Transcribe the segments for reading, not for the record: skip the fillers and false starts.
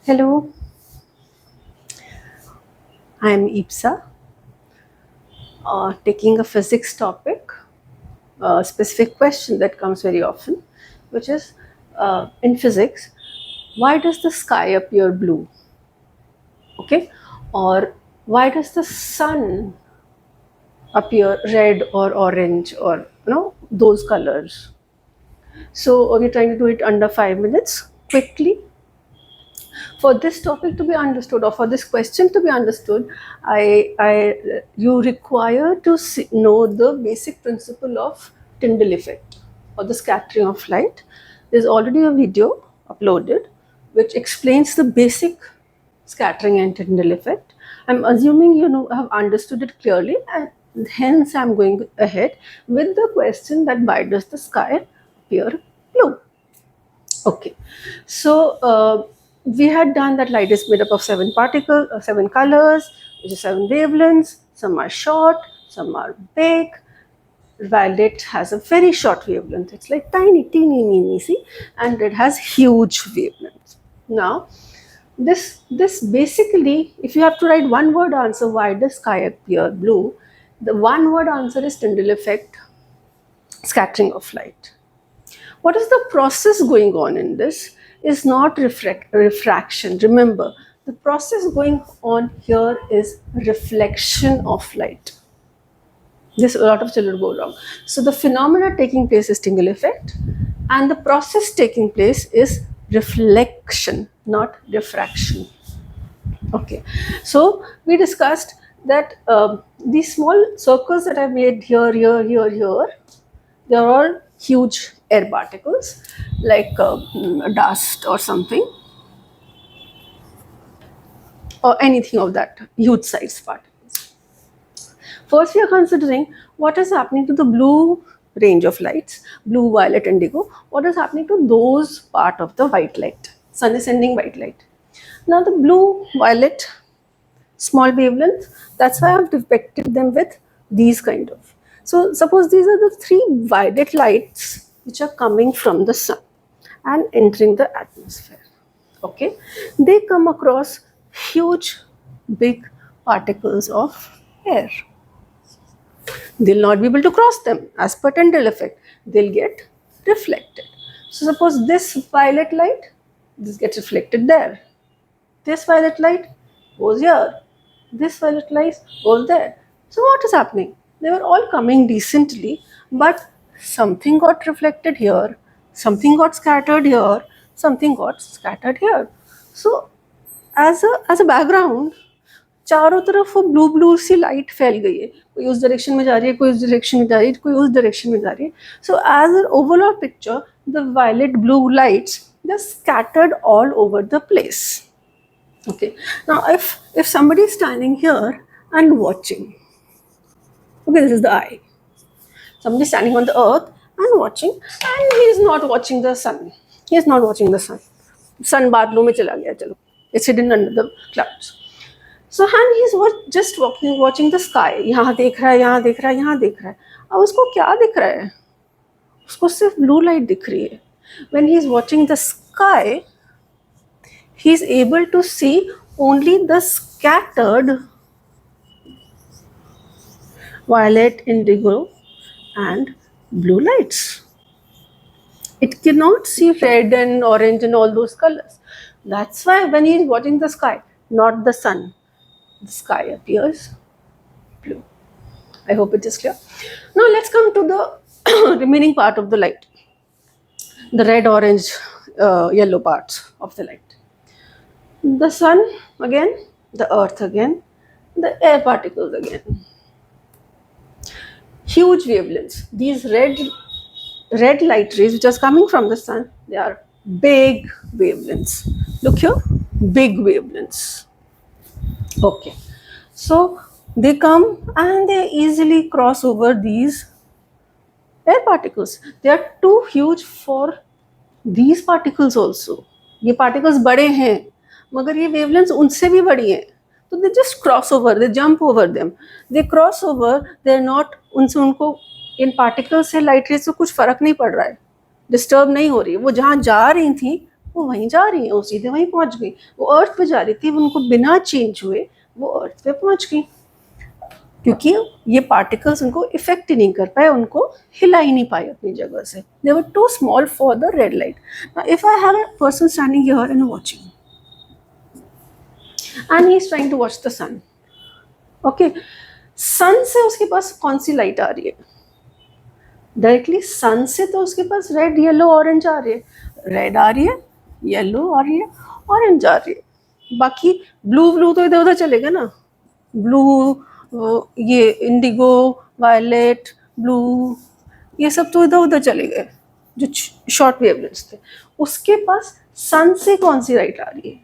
Hello, I am Ipsa, taking a physics topic, a specific question that comes very often, which is in physics, why does the sky appear blue? Okay, or why does the sun appear red or orange or those colors? So, we're trying to do it under 5 minutes quickly. For this topic to be understood, or for this question to be understood, you require to know the basic principle of Tyndall effect or the scattering of light. There's already a video uploaded which explains the basic scattering and Tyndall effect. I'm assuming have understood it clearly, and hence I'm going ahead with the question that why does the sky appear blue? Okay, so we had done that light is made up of seven particles, seven colors, which is seven wavelengths. Some are short, some are big. Violet has a very short wavelength. It's like tiny, teeny, meeny, see, and it has huge wavelengths. Now, this basically, if you have to write one word answer, why does sky appear blue? The one word answer is Tyndall effect, scattering of light. What is the process going on in this is not refraction. Remember, the process going on here is reflection of light. This a lot of children go wrong. So the phenomena taking place is Tyndall effect, and the process taking place is reflection, not diffraction. Okay, so we discussed that these small circles that I made here, they are all huge air particles like dust or something, or anything of that huge size particles. First, we are considering what is happening to the blue range of lights, blue, violet, indigo. What is happening to those part of the white light? Sun is sending white light. Now, the blue, violet, small wavelengths, that's why I've depicted them with these kind of. So, suppose these are the three violet lights which are coming from the sun and entering the atmosphere. Okay, they come across huge, big particles of air. They'll not be able to cross them as per Tyndall effect. They'll get reflected. So suppose this violet light, this gets reflected there. This violet light goes here. This violet light goes there. So what is happening? They were all coming decently, but something got reflected here, something got scattered here, something got scattered here. So as a background, चारों तरफ वो blue blue सी light फैल गई है, कोई उस direction में जा रही है, कोई उस डायरेक्शन में जा रही है, कोई उस डायरेक्शन में जा रही है. So as an overall picture the violet blue lights they scattered all over the place. Okay, now if somebody is standing here and watching, okay, this is the eye, somebody standing on the earth and watching, and he is not watching the sun, he is not watching the sun बादलों में चला गया, चलो, it's hidden under the clouds. So and he's just watching the sky. यहाँ देख रहा है, यहाँ देख रहा है, यहाँ देख रहा है. अब उसको क्या दिख रहा है? उसको सिर्फ blue light दिख रही है. When he is watching the sky, he is able to see only the scattered violet, indigo, and blue lights. It cannot see red and orange and all those colors. That's why when he is watching the sky, not the sun, the sky appears blue. I hope it is clear. Now let's come to the remaining part of the light, the red, orange, yellow parts of the light. The sun again, the earth again, the air particles again. Huge wavelengths. These red light rays which are coming from the sun, they are big wavelengths. Look here, big wavelengths. Okay, so they come and they easily cross over these air particles. They are too huge for these particles also. ये particles बड़े हैं, मगर ये wavelengths उनसे भी बड़ी हैं. तो they just cross over, they jump over them. They cross over, they are not, उनसे उनको इन particles से light rays से कुछ फर्क नहीं पड़ रहा है, disturb नहीं हो रही है. वो जहाँ जा रही थी वो वहीं जा रही हैं, वो सीधे वहीं पहुंच गई। वो अर्थ पे जा रही थी, उनको बिना चेंज हुए वो अर्थ पे पहुंच गई, क्योंकि ये पार्टिकल्स उनको इफेक्ट ही नहीं कर पाए, उनको हिला ही नहीं पाए अपनी जगह से। They were too small for the red light. Now if I have a person standing here and watching, and he is trying to watch the sun, okay, sun से उसके पास कौन सी लाइट आ रही है? डायरेक्टली सन से तो उसके पास रेड, येलो, ऑरेंज आ रही है। रेड आ रही है, येलो आ रही है, ऑरेंज आ रही है। बाकी ब्लू ब्लू तो इधर उधर चलेगा ना, ब्लू, ये इंडिगो, वायलेट, ब्लू, ये सब तो इधर उधर चले गए जो शॉर्ट वेवलेंथ्स थे। उसके पास सन से कौन सी लाइट आ रही है?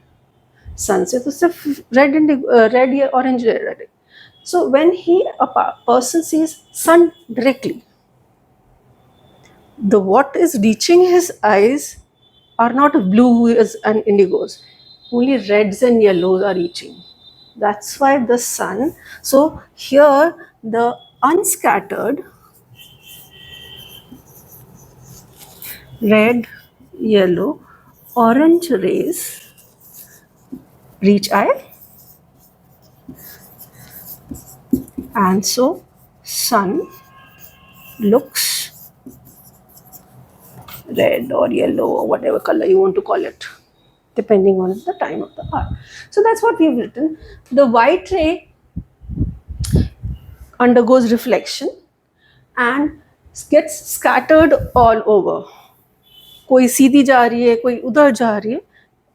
सन से तो सिर्फ रेड, रेड या orange red. So when he a person sees sun directly, the what is reaching his eyes are not blues and indigos, only reds and yellows are reaching. That's why the sun, so here the unscattered red, yellow, orange rays reach eye, and so sun looks red or yellow or whatever color you want to call it, depending on the time of the hour. So that's what we've written. The white ray undergoes reflection and gets scattered all over. कोई सीधी जा रही है, कोई उधर जा रही है,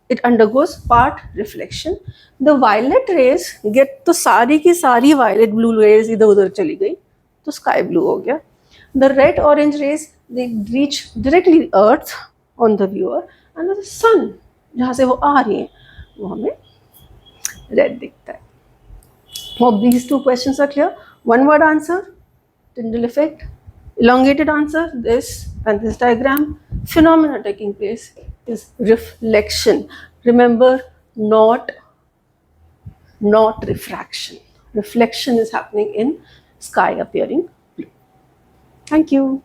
it undergoes part reflection. The violet rays get, तो सारी की सारी violet blue rays इधर उधर चली गई, तो sky blue हो गया. The red orange rays, they reach directly earth on the viewer, and the sun जहाँ से वो आ रही है वो हमें red दिखता है. Hope these two questions are clear. One word answer, Tyndall effect. Elongated answer, this and this diagram. Phenomena taking place is reflection. Remember, not refraction. Reflection is happening in sky appearing blue. Thank you.